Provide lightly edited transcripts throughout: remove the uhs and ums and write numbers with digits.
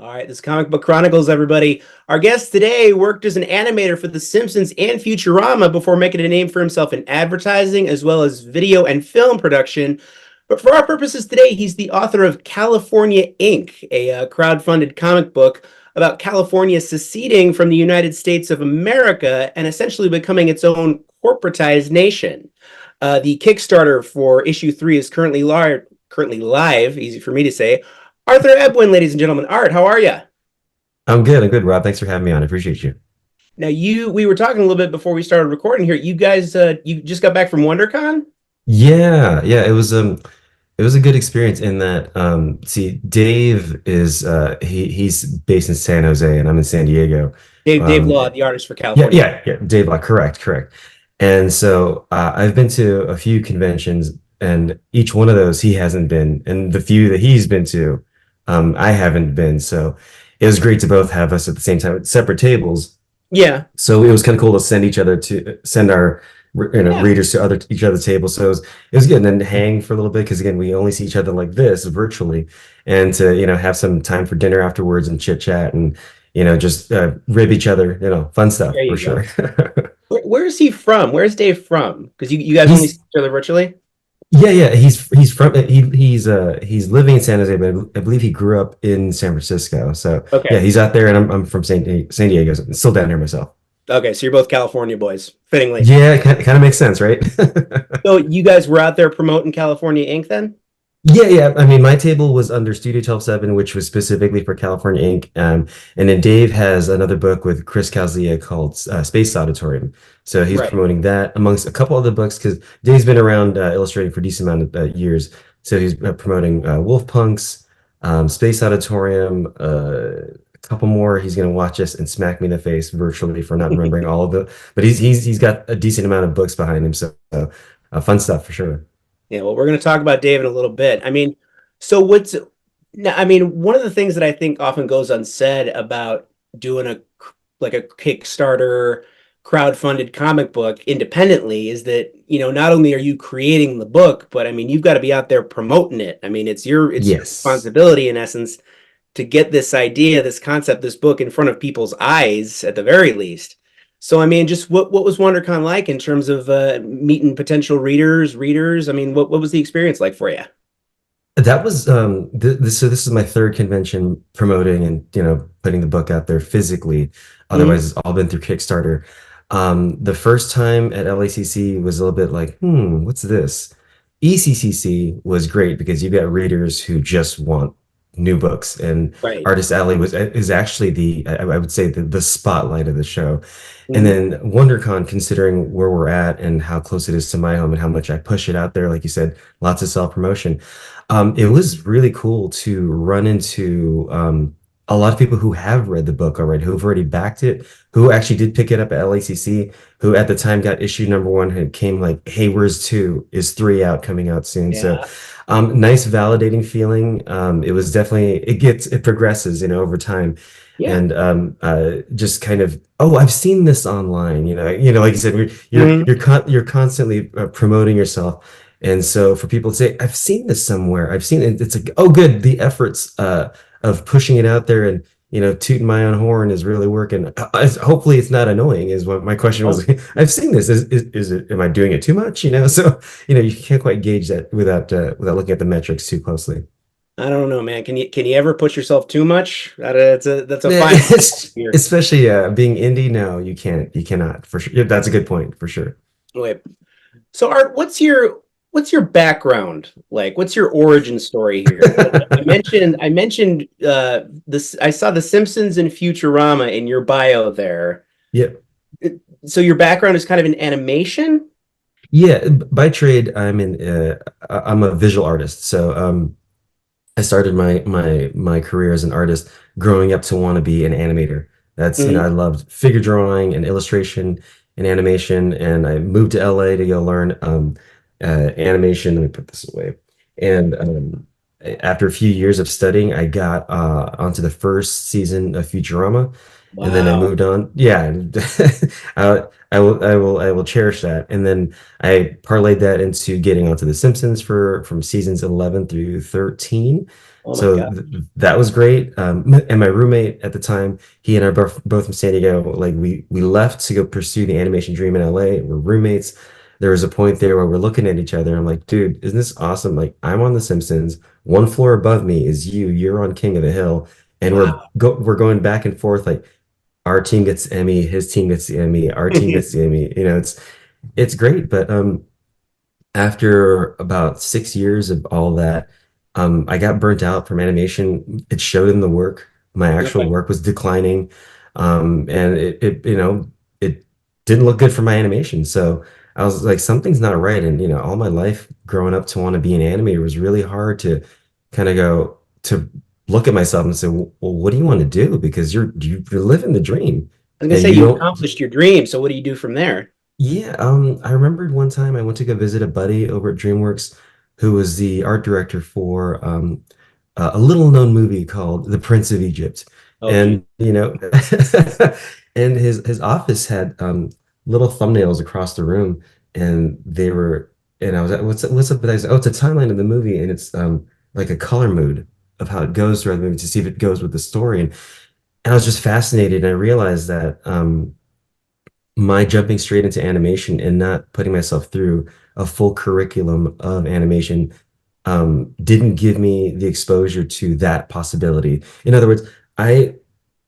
All right, this is Comic Book Chronicles, everybody. Our guest today worked as an animator for The Simpsons and Futurama before making a name for himself in advertising as well as video and film production. But for our purposes today, he's the author of California Inc., a crowd-funded comic book about California seceding from the United States of America and essentially becoming its own corporatized nation. The Kickstarter for issue 3 is currently live, easy for me to say. Arthur Ebuen, ladies and gentlemen. Art, how are you? I'm good. I'm good, Rob. Thanks for having me on. I appreciate you. Now, we were talking a little bit before we started recording here. You guys, you just got back from WonderCon? Yeah. It was a good experience in that see, Dave is he's based in San Jose and I'm in San Diego. Dave Um Law, the artist for yeah, California. yeah, yeah, Dave, like correct. And so I've been to a few conventions and each one of those he hasn't been, and the few that he's been to, I haven't been. So it was great to both have us at the same time at separate tables. Yeah, So it was kind of cool to send our yeah. readers to each other's tables. So it was good, and then hang for a little bit because again we only see each other like this virtually, and to have some time for dinner afterwards and chit chat and just rib each other, fun stuff There for you sure. go. Where is he from? Where's Dave from? Because you guys only see He's each other virtually? Yeah, he's living in San Jose, but I believe he grew up in San Francisco. So yeah, Okay. he's out there, and I'm from San Diego, so still down here myself. Okay, so you're both California boys, fittingly. Yeah, it kind of makes sense, right? So you guys were out there promoting California Inc. then? Yeah. I mean, my table was under Studio 12-7, which was specifically for California Inc. And then Dave has another book with Chris Calzia called Space Auditorium. So he's Right. promoting that amongst a couple other books because Dave's been around illustrating for a decent amount of years. So he's promoting Wolf Punks, Space Auditorium, a couple more. He's going to watch us and smack me in the face virtually for not remembering all of them. But he's got a decent amount of books behind him. So fun stuff for sure. Yeah, well, we're going to talk about Dave in a little bit. I mean, so what's now, I mean, one of the things that I think often goes unsaid about doing a Kickstarter crowd-funded comic book independently is that, not only are you creating the book, but I mean, you've got to be out there promoting it. I mean, it's your Yes. responsibility in essence to get this idea, this concept, this book in front of people's eyes at the very least. So, I mean, just what was WonderCon like in terms of meeting potential readers? I mean, what was the experience like for you? That was so this is my third convention promoting and putting the book out there physically. Mhm. Otherwise, it's all been through Kickstarter. The first time at LACC was a little bit like, what's this? ECCC was great because you got readers who just want new books, and Right. Artist Alley is actually I would say the spotlight of the show. And Mhm. then WonderCon, considering where we're at and how close it is to my home and how much I push it out there, like you said, lots of self promotion. It was really cool to run into a lot of people who have read the book already, who've already backed it, who actually did pick it up at LACC, who at the time got issue number one, who came like, "Hey, where's two? Is three out coming out soon?" So, Yeah. nice validating feeling. It was definitely it progresses, over time, Yeah. and just kind of, oh, I've seen this online, like you said, Mhm. you're constantly promoting yourself. And so for people to say, I've seen this somewhere, I've seen it, it's like, oh, good. The efforts of pushing it out there and, tooting my own horn is really working. Hopefully it's not annoying is what my question Oh, was. I've seen this. Is it, am I doing it too much? So, you can't quite gauge that without looking at the metrics too closely. I don't know, man. Can you ever push yourself too much? That's a fine It's, here. especially being indie. No, you cannot for sure. Yeah, that's a good point for sure. Wait. So Art, what's your background like? What's your origin story here? I mentioned this. I saw The Simpsons and Futurama in your bio there. Yeah. So your background is kind of in animation? Yeah, by trade, I'm a visual artist. So I started my career as an artist growing up to want to be an animator. That's, I Mhm. loved figure drawing and illustration and animation, and I moved to LA to go learn animation. Let me put this away. And after a few years of studying, I got onto the first season of Futurama, and then I Wow. moved on. Yeah, I will cherish that. And then I parlayed that into getting onto The Simpsons from seasons 11 through 13. Oh my So God. that was great. And my roommate at the time, he and I both from San Diego. Like we left to go pursue the animation dream in LA. We're roommates. There was a point there where we're looking at each other. And I'm like, dude, isn't this awesome? Like I'm on The Simpsons. One floor above me is you. You're on King of the Hill, and Wow. we're going back and forth. Like our team gets the Emmy, his team gets the Emmy, our team gets the Emmy. You know, it's great. But after about 6 years of all that, I got burnt out from animation. It showed in the work. My actual Okay. work was declining, and it didn't look good for my animation. So I was like, something's not right. And all my life growing up to want to be an animator was really hard to kind of go to look at myself and say, well, what do you want to do? Because you're living the dream, I was gonna and say you you don't. accomplished your dream, so what do you do from there? Yeah, I remembered one time I went to go visit a buddy over at DreamWorks who was the art director for a little known movie called The Prince of Egypt. Oh, geez. And and his office had little thumbnails across the room, and they were and I was like, what's up? I said, oh, it's a timeline of the movie, and it's like a color mood of how it goes throughout the movie to see if it goes with the story. And I was just fascinated, and I realized that my jumping straight into animation and not putting myself through a full curriculum of animation didn't give me the exposure to that possibility. In other words, I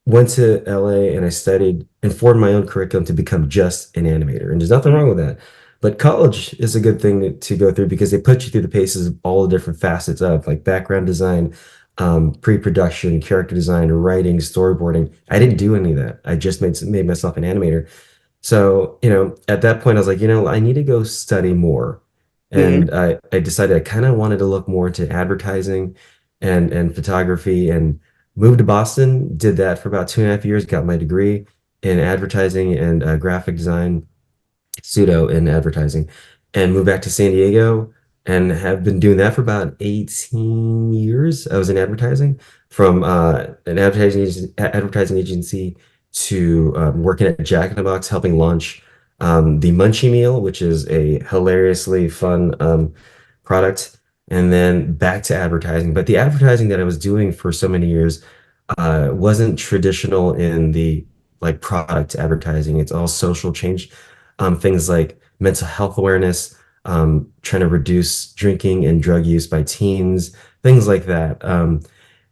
went to LA and I studied and formed my own curriculum to become just an animator. And there's nothing Mhm. wrong with that. But college is a good thing to go through because they put you through the paces of all the different facets of like background design, pre-production, character design, writing, storyboarding. I didn't do any of that. I just made myself an animator. So, at that point, I was like, I need to go study more. Mhm. And I decided I kind of wanted to look more into advertising and photography and moved to Boston, did that for about 2.5 years, got my degree in advertising and graphic design pseudo in advertising and moved back to San Diego and have been doing that for about 18 years. I was in advertising from an advertising agency to working at Jack in the Box, helping launch the Munchie Meal, which is a hilariously fun product, and then back to advertising. But the advertising that I was doing for so many years wasn't traditional in the like product advertising. It's all social change, things like mental health awareness, trying to reduce drinking and drug use by teens, things like that.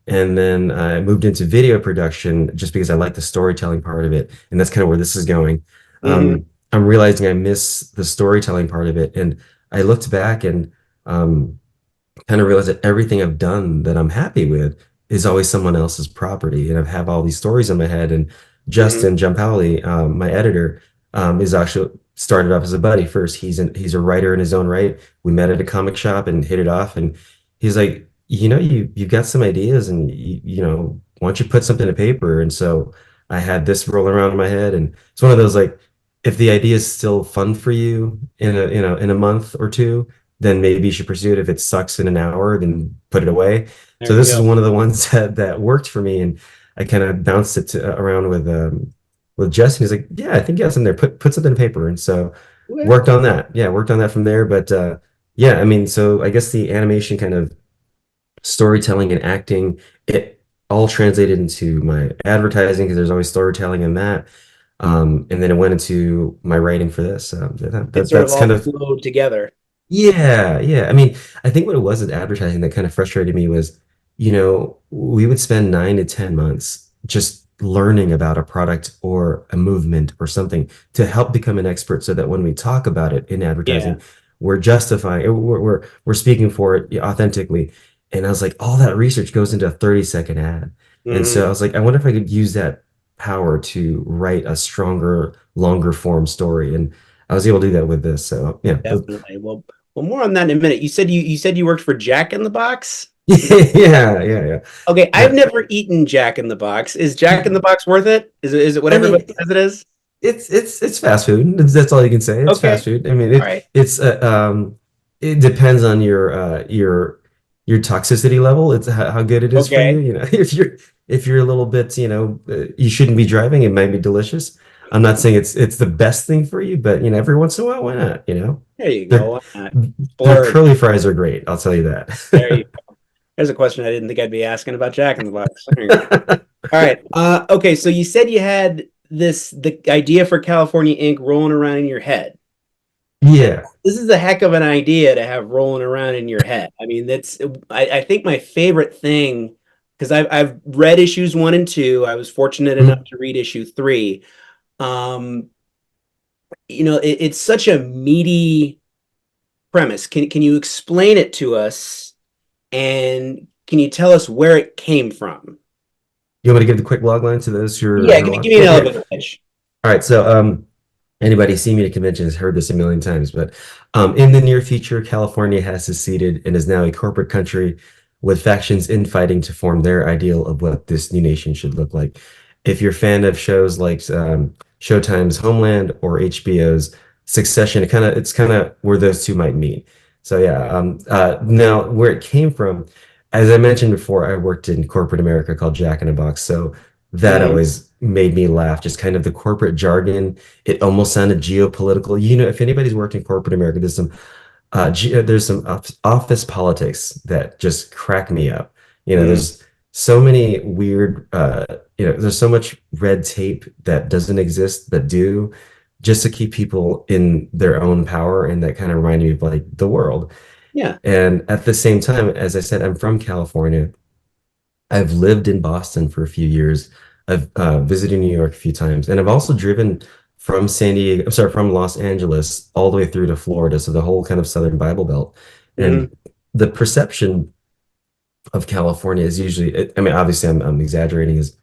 And then I moved into video production just because I like the storytelling part of it, and that's kind of where this is going. Mhm. I'm realizing I miss the storytelling part of it, and I looked back and kind of realized that everything I've done that I'm happy with is always someone else's property. And I've have all these stories in my head. And Mhm. Justin Giampaoli, my editor, is actually started off as a buddy first. He's a writer in his own right. We met at a comic shop and hit it off. And he's like, you've got some ideas, and why don't you put something to paper? And so I had this rolling around in my head, and it's one of those like, if the idea is still fun for you in a month or two, then maybe you should pursue it. If it sucks in an hour, then put it away. There So you this is go. one of the ones that worked for me, and I kind of bounced it around with Justin. He's like, "Yeah, I think you have something there. Put something in paper." And so Well, worked on that. Yeah, worked on that from there. But yeah, I mean, so I guess the animation kind of storytelling and acting, it all translated into my advertising because there's always storytelling in that. And then it went into my writing for this. it sort of That's kind all of flowed together. yeah, yeah. I mean, I think what it was with advertising that kind of frustrated me was, we would spend 9 to 10 months just learning about a product or a movement or something to help become an expert so that when we talk about it in Yeah. advertising, we're justifying, we're speaking for it authentically. And I was like, all that research goes into a 30-second ad. And so I Mhm. was like, I wonder if I could use that power to write a stronger, longer form story. And I was able to do that with this. So yeah, Definitely. Well, more on that in a minute. You said you worked for Jack in the Box? Is that yeah, yeah, yeah. okay? I've Yeah. never eaten Jack in the Box. Is Jack in the Box worth it? Is it what I everybody mean, says it is? it's fast food. That's all you can say. It's Okay. fast food. I mean, All right. it depends on your toxicity level. It's how good it is for you. Okay. If you're a little bit, you shouldn't be driving. It might be delicious. I'm not saying it's the best thing for you, but every once in a while, why not? There you Their go. Why not? their Splurge. curly fries are great. I'll tell you There you that. go. There's a question I didn't think I'd be asking about Jack in the Box. There you go. All right. Okay. So you said you had the idea for California Inc. rolling around in your head. Yeah. This is a heck of an idea to have rolling around in your head. I mean, I think my favorite thing because I've read issues 1 and 2. I was fortunate enough Mhm. to read issue 3. Um, it's such a meaty premise. Can you explain it to us, and can you tell us where it came from? You want me to give the quick log line to those who Yeah, are give watching? me an Okay. elevator pitch. All right. So, anybody see me at convention has heard this a million times, but in the near future, California has seceded and is now a corporate country with factions infighting to form their ideal of what this new nation should look like. If you're a fan of shows like Showtime's Homeland or HBO's Succession, it's kind of where those two might meet. So yeah, now where it came from, as I mentioned before, I worked in corporate America called Jack in a Box, so that Mhm. always made me laugh. Just kind of the corporate jargon, it almost sounded geopolitical. If anybody's worked in corporate America, there's some office politics that just crack me up. Mhm. There's so many weird, there's so much red tape that doesn't exist that do, just to keep people in their own power, and that kind of reminded me of like the world. Yeah. And at the same time, as I said, I'm from California. I've lived in Boston for a few years. I've visited New York a few times, and I've also driven from San Diego, sorry, from Los Angeles all the way through to Florida, so the whole kind of Southern Bible Belt. Hmm. And the perception of California is usually, I mean, obviously I'm exaggerating, is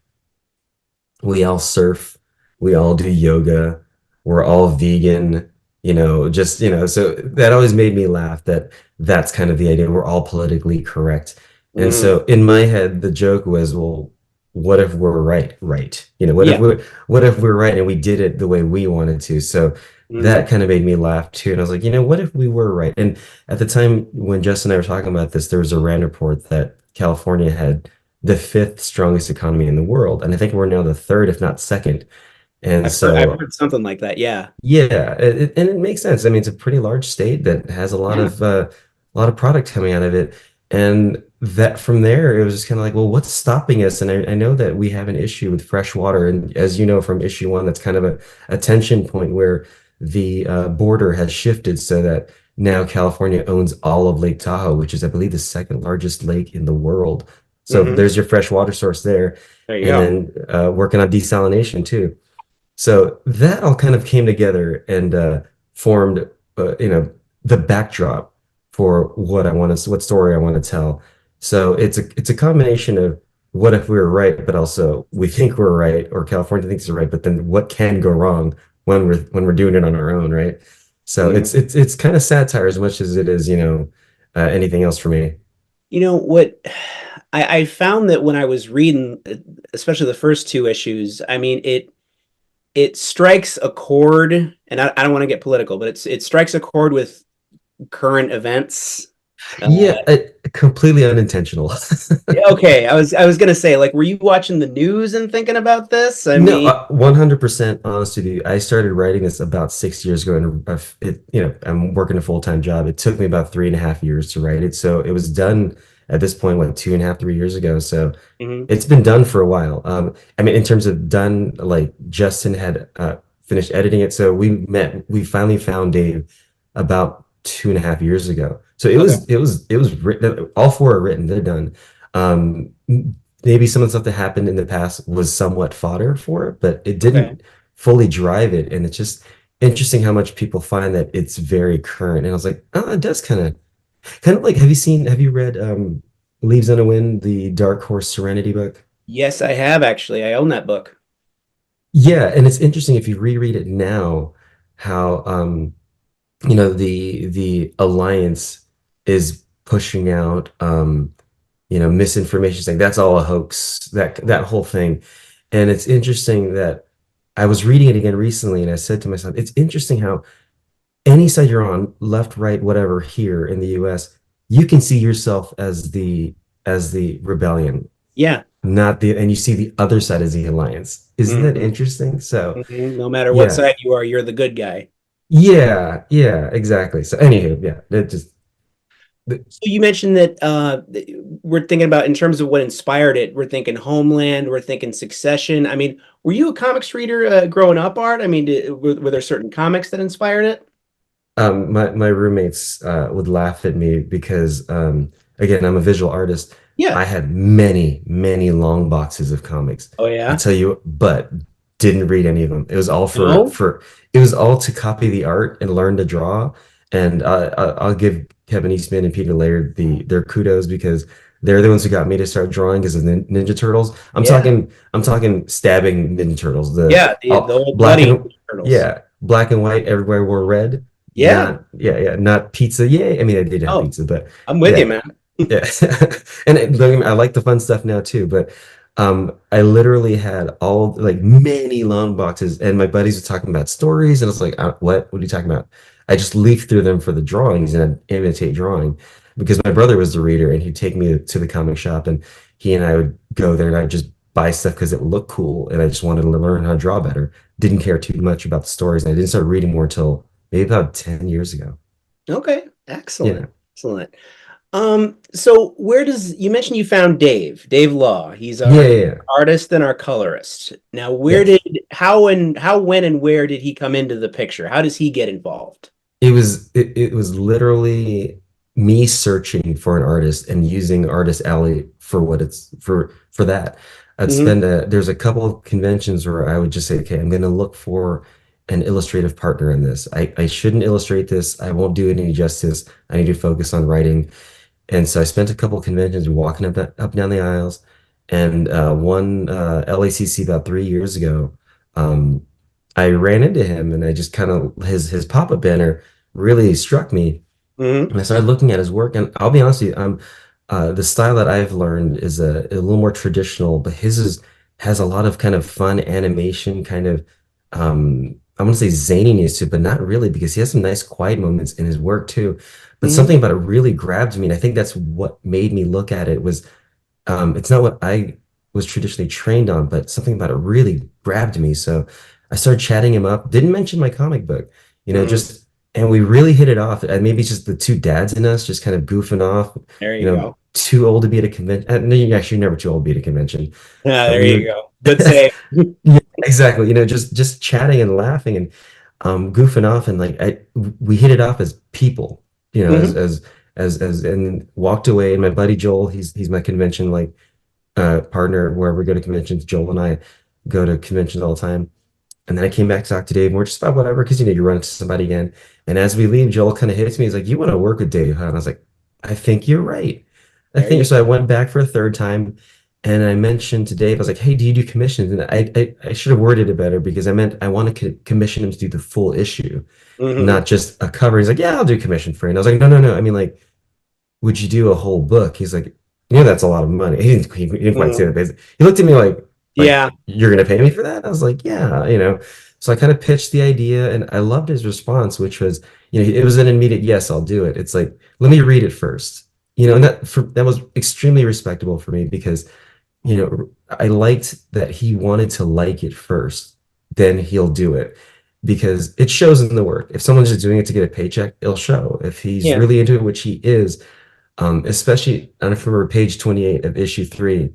we all surf, we all do yoga, we're all vegan, so that always made me laugh that that's kind of the idea. We're all politically correct. And Hmm. so in my head, the joke was, well, what if we're right? Right. Yeah. What if we're right and we did it the way we wanted to? So that Hmm. kind of made me laugh too. And I was like, what if we were right? And at the time when Justin and I were talking about this, there was a RAND report that California had the fifth strongest economy in the world. And I think we're now the third, if not second. And I've so, heard something like that. Yeah. yeah, and it makes sense. I mean, it's a pretty large state that has Yeah. a lot of product coming out of it. And that from there, it was just kind of like, well, what's stopping us? And I know that we have an issue with fresh water. And as you know from issue 1, that's kind of a tension point where the border has shifted so that now California owns all of Lake Tahoe, which is, I believe, the second largest lake in the world. So Hmm. there's your fresh water source there. There you And go. then working on desalination too. So that all kind of came together and formed, the backdrop for what story I want to tell. So it's a combination of what if we were right, but also we think we're right, or California thinks we're right, but then what can go wrong when we're doing it on our own, right? So Hmm. it's kind of satire as much as it is, anything else for me. You know what? I found that when I was reading, especially the first 2 issues, I mean, it strikes a chord, and I don't want to get political, but it strikes a chord with current events. Yeah, completely unintentional. Okay, I was gonna say, like, were you watching the news and thinking about this? I No, mean, 100% honest with you. I started writing this about 6 years ago, and I'm working a full-time job. It took me about 3.5 years to write it. So it was done at this point, what, 2.5, 3 years ago. So mhm. it's been done for a while. I mean, in terms of done, like Justin had finished editing it. So we finally found Dave about 2.5 years ago. So Okay, it was written, all four are written, they're done. Um, Maybe some of the stuff that happened in the past was somewhat fodder for it, but it okay. didn't fully drive it. And it's just interesting how much people find that it's very current. And I was like, oh, it does kind of like, have you read Leaves on a Wind, the Dark Horse Serenity book? Yes, I have actually. I own that book. Yeah, and it's interesting if you reread it now, how the Alliance is pushing out misinformation, saying that's all a hoax, that whole thing. And it's interesting that I was reading it again recently, and I said to myself, it's interesting how any side you're on, left, right, whatever, here in the US, you can see yourself as the rebellion, Yeah. not the and you see the other side as the alliance. Isn't that Hmm. interesting? So Hmm. No matter what yeah. side you are, you're the good guy. Yeah, exactly. So anywho, yeah, it just So you mentioned that we're thinking about in terms of what inspired it. We're thinking Homeland. We're thinking Succession. I mean, were you a comics reader growing up, Art? I mean, were there certain comics that inspired it? My roommates would laugh at me because again, I'm a visual artist. Yeah. I had many long boxes of comics. Oh I yeah. tell you, but didn't read any of them. It was all No. it was all to copy the art and learn to draw. And I'll give Kevin Eastman and Peter Laird their kudos because they're the ones who got me to start drawing as the Ninja Turtles. Yeah. I'm talking stabbing Ninja Turtles. The Yeah. The all old black money and turtles. yeah, black and white. Everywhere wore red. Yeah. Not pizza. Yeah, I mean, I did have Oh, pizza, but I'm with you, yeah, man. yeah. And don't get me- I like the fun stuff now too, but I literally had all like many long boxes, and my buddies were talking about stories, and I was like, what? What are you talking about? I just leafed through them for the drawings and I'd imitate drawing because my brother was the reader, and he'd take me to the comic shop, and he and I would go there, and I'd just buy stuff because it looked cool, and I just wanted to learn how to draw better. Didn't care too much about the stories, and I didn't start reading more until maybe about 10 years ago. Okay. Excellent. Yeah. Excellent. So where does you mentioned you found Dave Law. He's Yeah, our yeah, yeah. artist and our colorist. Now, Yes. when and where did he come into the picture? How does he get involved? It was literally me searching for an artist and using Artist Alley for what it's for that. Hmm. There's a couple of conventions where I would just say, okay, I'm gonna look for an illustrative partner in this. I shouldn't illustrate this. I won't do it any justice. I need to focus on writing. And so I spent a couple of conventions walking up and down the aisles, and one LACC about 3 years ago, um, I ran into him, and I just kind of his pop-up banner really struck me, Hmm. and I started looking at his work. And I'll be honest with you, the style that I've learned is a little more traditional, but his is has a lot of kind of fun animation, kind of I want to say zaniness to it, but not really because he has some nice quiet moments in his work too. But Hmm. something about it really grabbed me, and I think that's what made me look at it was it's not what I was traditionally trained on, but something about it really grabbed me. So I started chatting him up. Didn't mention my comic book, Hmm. just and we really hit it off. And maybe it's just the two dads in us, just kind of goofing off. There you go. Too old to be at a convention. No, you're actually never too old to be at a convention, but There we you would. go. Good save. Yeah, exactly. Just chatting and laughing and goofing off, and like we hit it off as people, Hmm. and walked away. And my buddy Joel, he's my convention like partner wherever we go to conventions. Joel and I go to conventions all the time. And then I came back to talk to Dave, and we're just about whatever, because you run into somebody again. And as we leave, Joel kind of hits me. He's like, "You want to work with Dave, huh?" And I was like, "I think you're right." I There think you so. I go. went back for a third time, and I mentioned to Dave, I was like, "Hey, do you do commissions?" And I should have worded it better because I meant I want to commission him to do the full issue, Hmm. not just a cover. He's like, "Yeah, I'll do commission for you." And I was like, "No, no, no. I mean, like, would you do a whole book?" He's like, that's a lot of money. He didn't quite say Hmm. that. But he looked at me like, Yeah. you're gonna pay me for that? I was like, yeah. So I kind of pitched the idea, and I loved his response, which was, it was an immediate yes, I'll do it. It's like, let me read it first. And that was extremely respectable for me because, I liked that he wanted to like it first, then he'll do it because it shows in the work. If someone's just doing it to get a paycheck, it'll show. If he's Yeah. really into it, which he is, especially, I don't know if you remember page 28 of issue 3,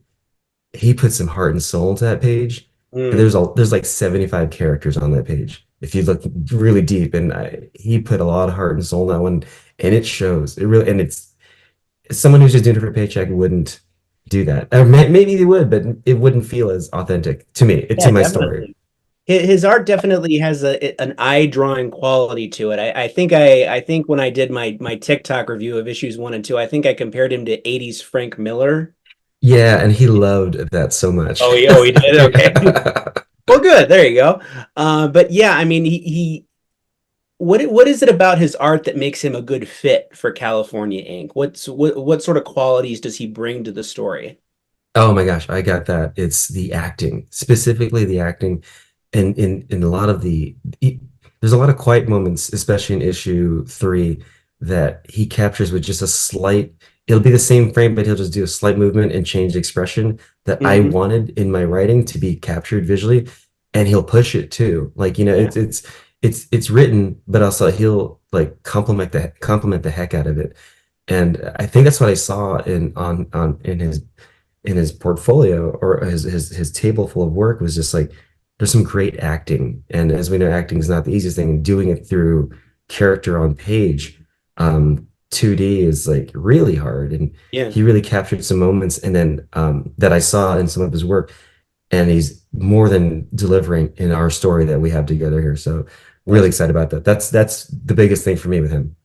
he put some heart and soul into that page. And Mm. there's like 75 characters on that page. If you look really deep, and he put a lot of heart and soul in that one, and it shows. It really, and it's someone who's just doing it for a paycheck wouldn't do that. Or maybe they would, but it wouldn't feel as authentic to me, Yeah, to my story. definitely. His art definitely has an eye drawing quality to it. I think when I did my TikTok review of issues 1 and 2, I think I compared him to 80s Frank Miller. Yeah, and he loved that so much. Oh, he did. Okay. Well, good. There you go. But yeah, I mean, what is it about his art that makes him a good fit for California Inc? What sort of qualities does he bring to the story? Oh my gosh, I got that. It's the acting, specifically the acting, and in a lot of there's a lot of quiet moments, especially in issue 3, that he captures with just a slight. It'll be the same frame, but he'll just do a slight movement and change expression that I Hmm. wanted in my writing to be captured visually, and he'll push it too. Like Yeah. it's written, but also he'll like compliment the heck out of it. And I think that's what I saw on in his portfolio or his table full of work was just like there's some great acting. And as we know, acting is not the easiest thing. Doing it through character on page, 2D is like really hard. And Yeah. he really captured some moments and then that I saw in some of his work. And he's more than delivering in our story that we have together here. So really That's excited about that. That's the biggest thing for me with him.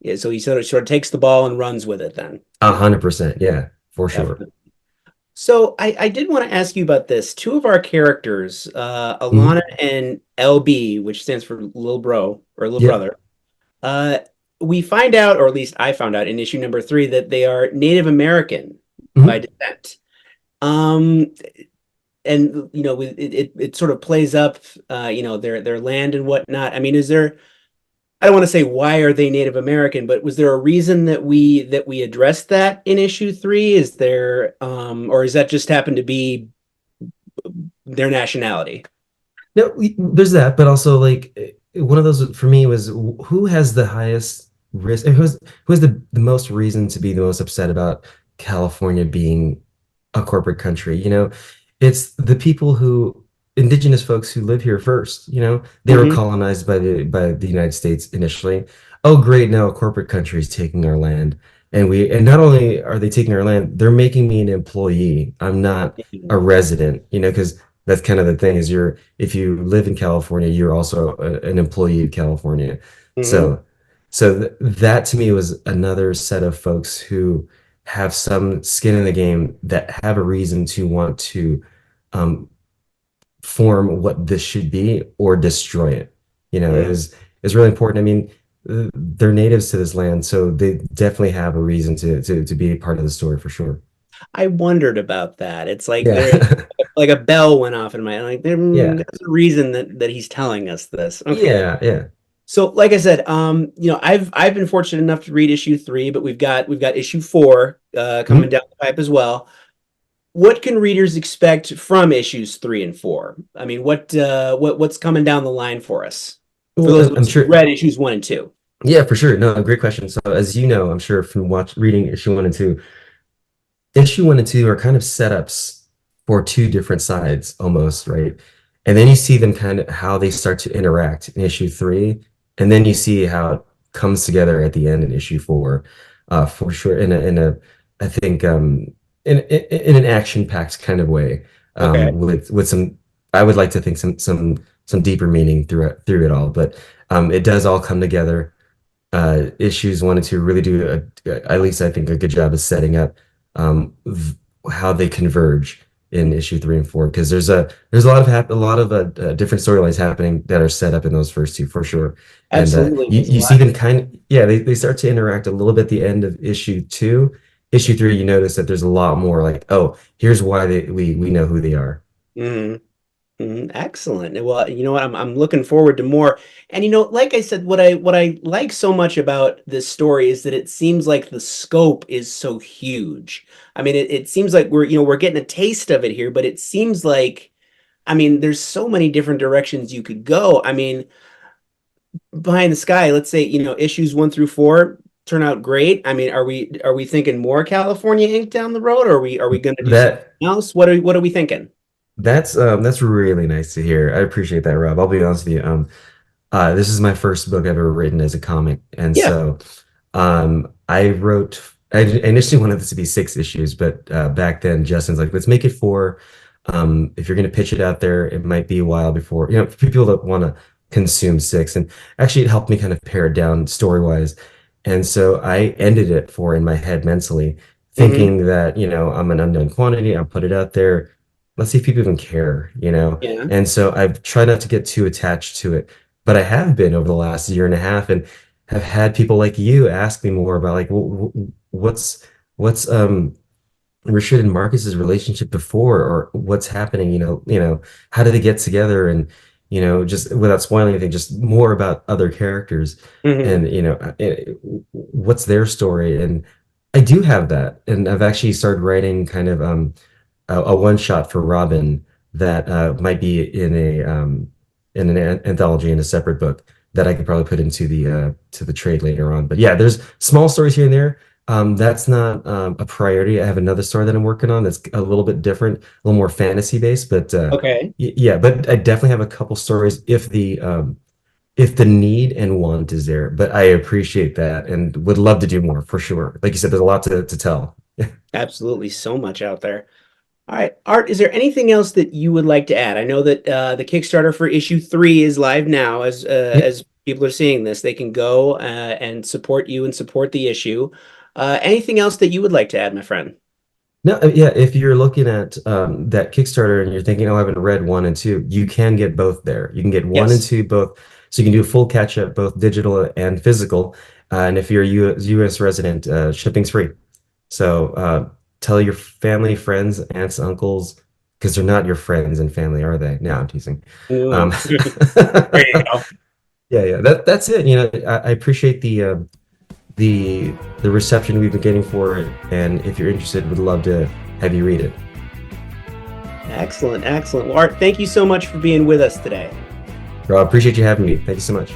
yeah. So he sort of takes the ball and runs with it then. 100%. Yeah, for sure. Definitely. So I did want to ask you about this. Two of our characters, Alana Mhm. and LB, which stands for little bro or little Yep. brother, uh, we find out, or at least I found out in issue number 3, that they are Native American by Mhm. descent. Um, and it sort of plays up, their land and whatnot. I mean, is there? I don't want to say why are they Native American, but was there a reason that we addressed that in issue 3? Is there, or is that just happened to be their nationality? No, there's that, but also like one of those for me was who has the highest risk, and who has the most reason to be the most upset about California being a corporate country? It's the people who indigenous folks who live here first. They were Hmm. colonized by the United States initially. Oh, great! Now a corporate country is taking our land, and not only are they taking our land, they're making me an employee. I'm not a resident. Because that's kind of the thing is if you live in California, you're also an employee of California. Hmm. So that to me was another set of folks who have some skin in the game that have a reason to want to um, form what this should be or destroy it. Yeah. Is really important. I mean, they're natives to this land, so they definitely have a reason to be a part of the story for sure. I wondered about that. It's like there, Yeah. like a bell went off in my like Yeah. there's a reason that he's telling us this. Okay. Yeah. Yeah. So, like I said, I've been fortunate enough to read issue 3, but we've got issue 4 coming Mhm. down the pipe as well. What can readers expect from issues 3 and 4? I mean, what's coming down the line for us? For Well, those I'm, of I'm us who sure. read issues 1 and 2. Yeah, for sure. No, great question. So, as you know, I'm sure from reading issue one and two, issue one and two are kind of setups for two different sides almost, right? And then you see them kind of how they start to interact in issue three, and then you see how it comes together at the end in issue four, for sure. I think in an action-packed kind of way, Okay. with some, I would like to think some deeper meaning through it all, but it does all come together. Issues one and two really do at least I think a good job of setting up how they converge in issue three and four because there's a lot of different storylines happening that are set up in those first two for sure, and Absolutely. you There's a you see lot. them kind of yeah they start to interact a little bit at the end of issue two. Issue three, you notice that there's a lot more like, oh, here's why we know who they are. Mhm. Excellent. Well, you know what? I'm looking forward to more. And like I said, what I like so much about this story is that it seems like the scope is so huge. I mean, it seems like we're getting a taste of it here, but it seems like, I mean, there's so many different directions you could go. I mean, behind the sky, let's say, issues 1 through 4 turn out great. I mean, are we thinking more California Ink down the road, or are we going to do something That else? What are we thinking? that's really nice to hear. I appreciate that, Rob. I'll be honest with you. This is my first book ever written as a comic, and Yeah. so I initially wanted this to be 6 issues, but back then Justin's like, let's make it 4. If you're going to pitch it out there, it might be a while before, for people that want to consume 6. And actually, it helped me kind of pare it down story wise. And so I ended it 4 in my head mentally, Hmm. thinking that, I'm an unknown quantity. I'll put it out there. Let's see if people even care. Yeah. And so I've tried not to get too attached to it, but I have been over the last year and a half. And have had people like you ask me more about like what's Rashid and Marcus's relationship before or what's happening, how did they get together and just without spoiling anything, just more about other characters Hmm. and what's their story. And I do have that. And I've actually started writing kind of a one shot for Robin that might be in an anthology in a separate book that I could probably put into the to the trade later on. But yeah, there's small stories here and there, That's not a priority. I have another story that I'm working on that's a little bit different, a little more fantasy based, but Okay. yeah, but I definitely have a couple stories if the need and want is there. But I appreciate that and would love to do more for sure. Like you said, there's a lot to tell. Absolutely, so much out there. All right, Art, is there anything else that you would like to add? I know that the Kickstarter for issue 3 is live now. As people are seeing this, they can go and support you and support the issue. Anything else that you would like to add, my friend? No, yeah, if you're looking at that Kickstarter and you're thinking, oh, I haven't read one and two, you can get both there. You can get one and Yes. two both. So you can do a full catch up, both digital and physical. And if you're a US resident, shipping's free. So tell your family, friends, aunts, uncles, because they're not your friends and family, are they? No, I'm teasing. Um, Ooh. There you go. yeah, yeah, that's it. I appreciate the reception we've been getting for it, and if you're interested, would love to have you read it. Excellent, excellent. Well, Art, thank you so much for being with us today. Rob, appreciate you having me. Thank you so much.